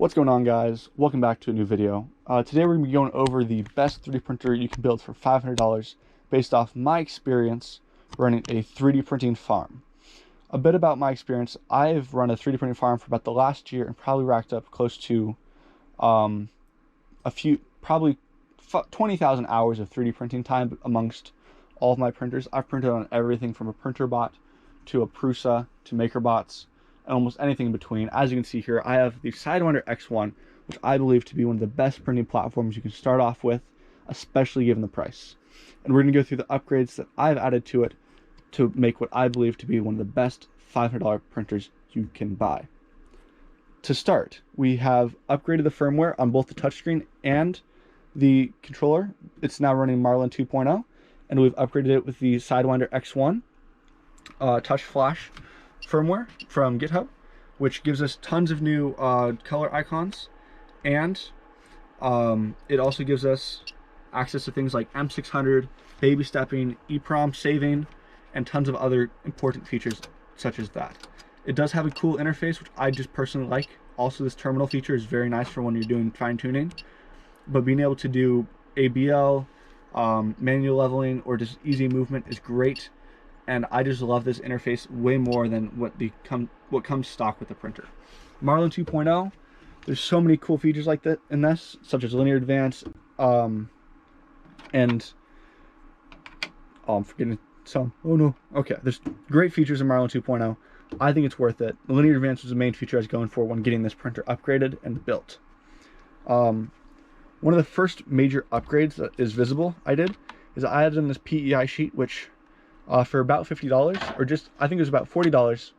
What's going on, guys? Welcome back to a new video. Today we're going to be going over the best 3D printer you can build for $500 based off my experience running a 3D printing farm. A bit about my experience: I've run a 3D printing farm for about the last year and probably racked up close to probably 20,000 hours of 3D printing time amongst all of my printers. I've printed on everything from a printer bot to a Prusa to MakerBots and almost anything in between. As you can see here, I have the Sidewinder X1, which I believe to be one of the best printing platforms you can start off with, especially given the price. And we're going to go through the upgrades that I've added to it to make what I believe to be one of the best $500 printers you can buy. To start, we have upgraded the firmware on both the touchscreen and the controller. It's now running Marlin 2.0, and we've upgraded it with the Sidewinder X1 touch flash firmware from GitHub, which gives us tons of new color icons, and it also gives us access to things like M600, baby stepping, EEPROM saving, and tons of other important features such as that. It does have a cool interface, which I just personally like. Also, this terminal feature is very nice for when you're doing fine-tuning, but being able to do ABL, manual leveling, or just easy movement is great. And I just love this interface way more than what comes stock with the printer. Marlin 2.0, there's so many cool features like that in this, such as linear advance, and I'm forgetting some. Oh no. Okay, there's great features in Marlin 2.0. I think it's worth it. The linear advance was the main feature I was going for when getting this printer upgraded and built. One of the first major upgrades that is visible I did is I added in this PEI sheet, which for about $50, or just, I think it was about $40,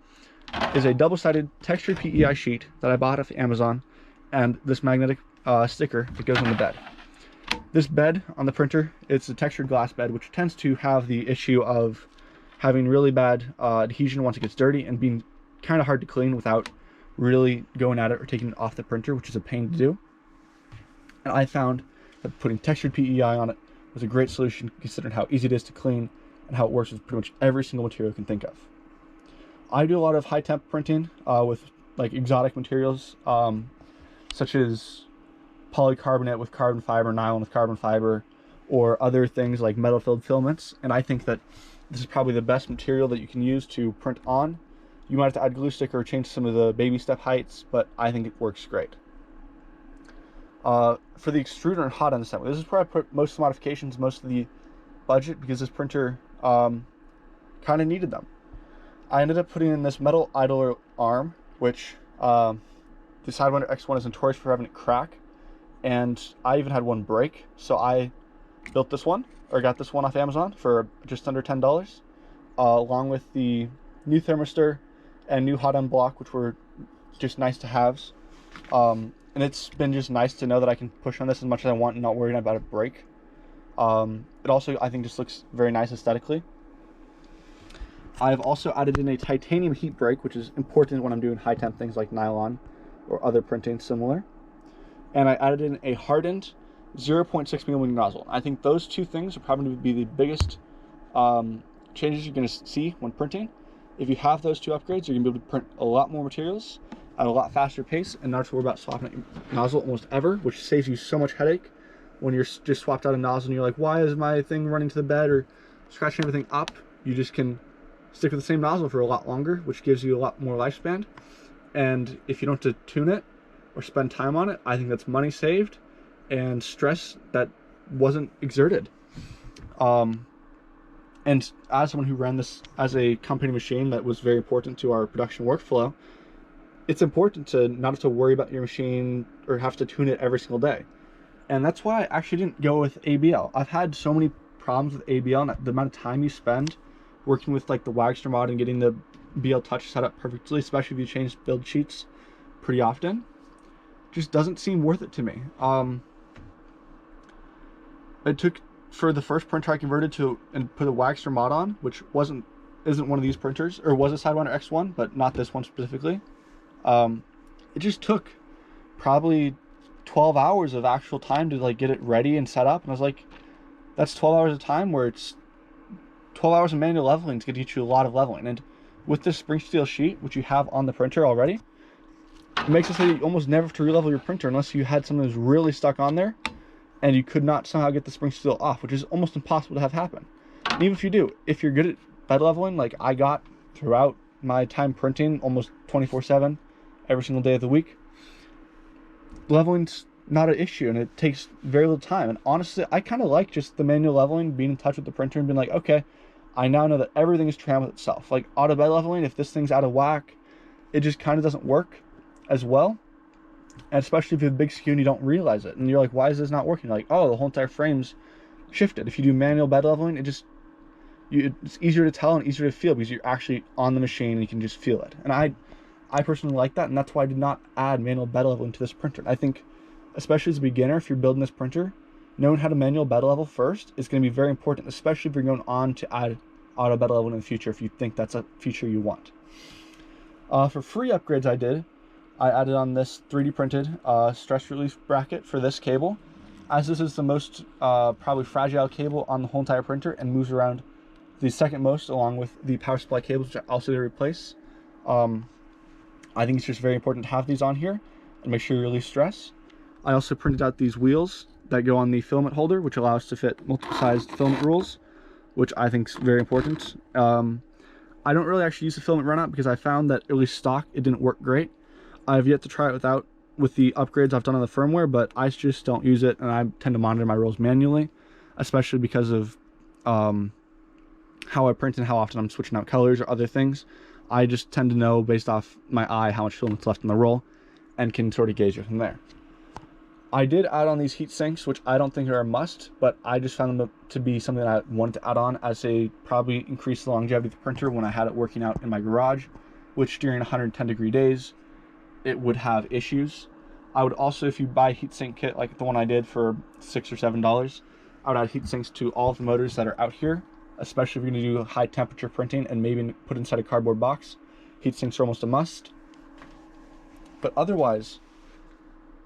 is a double-sided textured PEI sheet that I bought off Amazon, and this magnetic sticker that goes on the bed. This bed on the printer, it's a textured glass bed, which tends to have the issue of having really bad adhesion once it gets dirty and being kind of hard to clean without really going at it or taking it off the printer, which is a pain to do. And I found that putting textured PEI on it was a great solution, considering how easy it is to clean and how it works with pretty much every single material you can think of. I do a lot of high temp printing with like exotic materials, such as polycarbonate with carbon fiber, nylon with carbon fiber, or other things like metal filled filaments. And I think that this is probably the best material that you can use to print on. You might have to add glue stick or change some of the baby step heights, but I think it works great. For the extruder and hot end assembly, this is where I put most of the modifications, most of the budget, because this printer kind of needed them. I ended up putting in this metal idler arm, which the Sidewinder X1 is notorious for having it crack, and I even had one break, so I built this one, or got this one off Amazon for just under $10, along with the new thermistor and new hot end block, which were just nice to haves. And it's been just nice to know that I can push on this as much as I want and not worrying about a break. It also, I think, just looks very nice aesthetically. I've also added in a titanium heat break, which is important when I'm doing high temp things like nylon or other printing similar. And I added in a hardened 0.6mm nozzle. I think those two things are probably going to be the biggest changes you're going to see when printing. If you have those two upgrades, you're going to be able to print a lot more materials at a lot faster pace and not have to worry about swapping out your nozzle almost ever, which saves you so much headache when you're just swapped out a nozzle and you're like, why is my thing running to the bed or scratching everything up? You just can stick with the same nozzle for a lot longer, which gives you a lot more lifespan. And if you don't have to tune it or spend time on it, I think that's money saved and stress that wasn't exerted. And as someone who ran this as a company machine that was very important to our production workflow, it's important to not have to worry about your machine or have to tune it every single day. And that's why I actually didn't go with ABL. I've had so many problems with ABL, and the amount of time you spend working with like the Wagster mod and getting the BL Touch set up perfectly, especially if you change build sheets pretty often, just doesn't seem worth it to me. It took, for the first printer I converted to and put a Wagster mod on, which isn't one of these printers, or was a Sidewinder X1, but not this one specifically. It just took probably 12 hours of actual time to like get it ready and set up, and I was like, that's 12 hours of time where it's 12 hours of manual leveling to get you a lot of leveling. And with this spring steel sheet, which you have on the printer already, It makes it so you almost never have to relevel your printer unless you had something that was really stuck on there and you could not somehow get the spring steel off, which is almost impossible to have happen. And even if you do, if you're good at bed leveling, like I got throughout my time printing almost 24/7, every single day of the week, leveling's not an issue and it takes very little time. And honestly, I kind of like just the manual leveling, being in touch with the printer and being like, okay, I now know that everything is trimmed with itself. Like auto bed leveling, if this thing's out of whack, it just kind of doesn't work as well. And especially if you have a big skew and you don't realize it. And you're like, why is this not working? You're like, oh, the whole entire frame's shifted. If you do manual bed leveling, it's easier to tell and easier to feel because you're actually on the machine and you can just feel it. And I personally like that, and that's why I did not add manual bed leveling to this printer. I think, especially as a beginner, if you're building this printer, knowing how to manual bed level first is going to be very important, especially if you're going on to add auto bed leveling in the future if you think that's a feature you want. For free upgrades I added on this 3D printed stress relief bracket for this cable, as this is the most probably fragile cable on the whole entire printer and moves around the second most along with the power supply cables, which I also did replace. I think it's just very important to have these on here and make sure you release stress. I also printed out these wheels that go on the filament holder, which allow us to fit multiple sized filament rolls, which I think is very important. I don't really actually use the filament runout because I found that at least stock, it didn't work great. I've yet to try it with the upgrades I've done on the firmware, but I just don't use it, and I tend to monitor my rolls manually, especially because of how I print and how often I'm switching out colors or other things. I just tend to know based off my eye how much filament's left in the roll and can sort of gauge it from there. I did add on these heat sinks, which I don't think are a must, but I just found them to be something that I wanted to add on as they probably increase the longevity of the printer when I had it working out in my garage, which during 110-degree days, it would have issues. I would also, if you buy a heatsink kit like the one I did for $6 or $7, I would add heat sinks to all of the motors that are out here, especially if you're going to do high temperature printing and maybe put inside a cardboard box. Heat sinks are almost a must. But otherwise,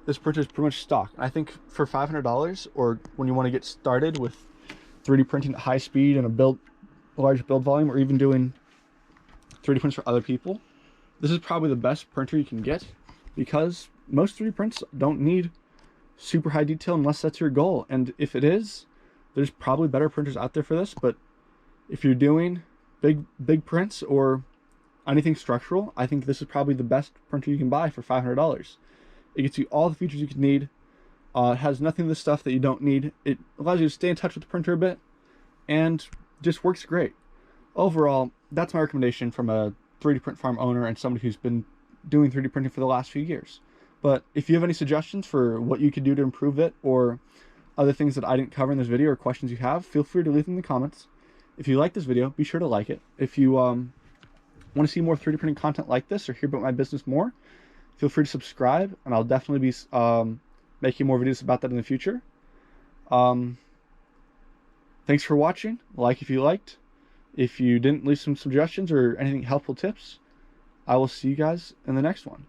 this printer is pretty much stock. I think for $500, or when you want to get started with 3D printing at high speed and a large build volume, or even doing 3D prints for other people, this is probably the best printer you can get, because most 3D prints don't need super high detail unless that's your goal. And if it is, there's probably better printers out there for this. But if you're doing big prints or anything structural, I think this is probably the best printer you can buy for $500. It gets you all the features you could need. It has nothing of the stuff that you don't need. It allows you to stay in touch with the printer a bit and just works great. Overall, that's my recommendation from a 3D print farm owner and somebody who's been doing 3D printing for the last few years. But if you have any suggestions for what you could do to improve it, or other things that I didn't cover in this video, or questions you have, feel free to leave them in the comments. If you like this video, be sure to like it. If you want to see more 3D printing content like this or hear about my business more, feel free to subscribe, and I'll definitely be making more videos about that in the future. Thanks for watching. Like if you liked. If you didn't, leave some suggestions or anything helpful tips. I will see you guys in the next one.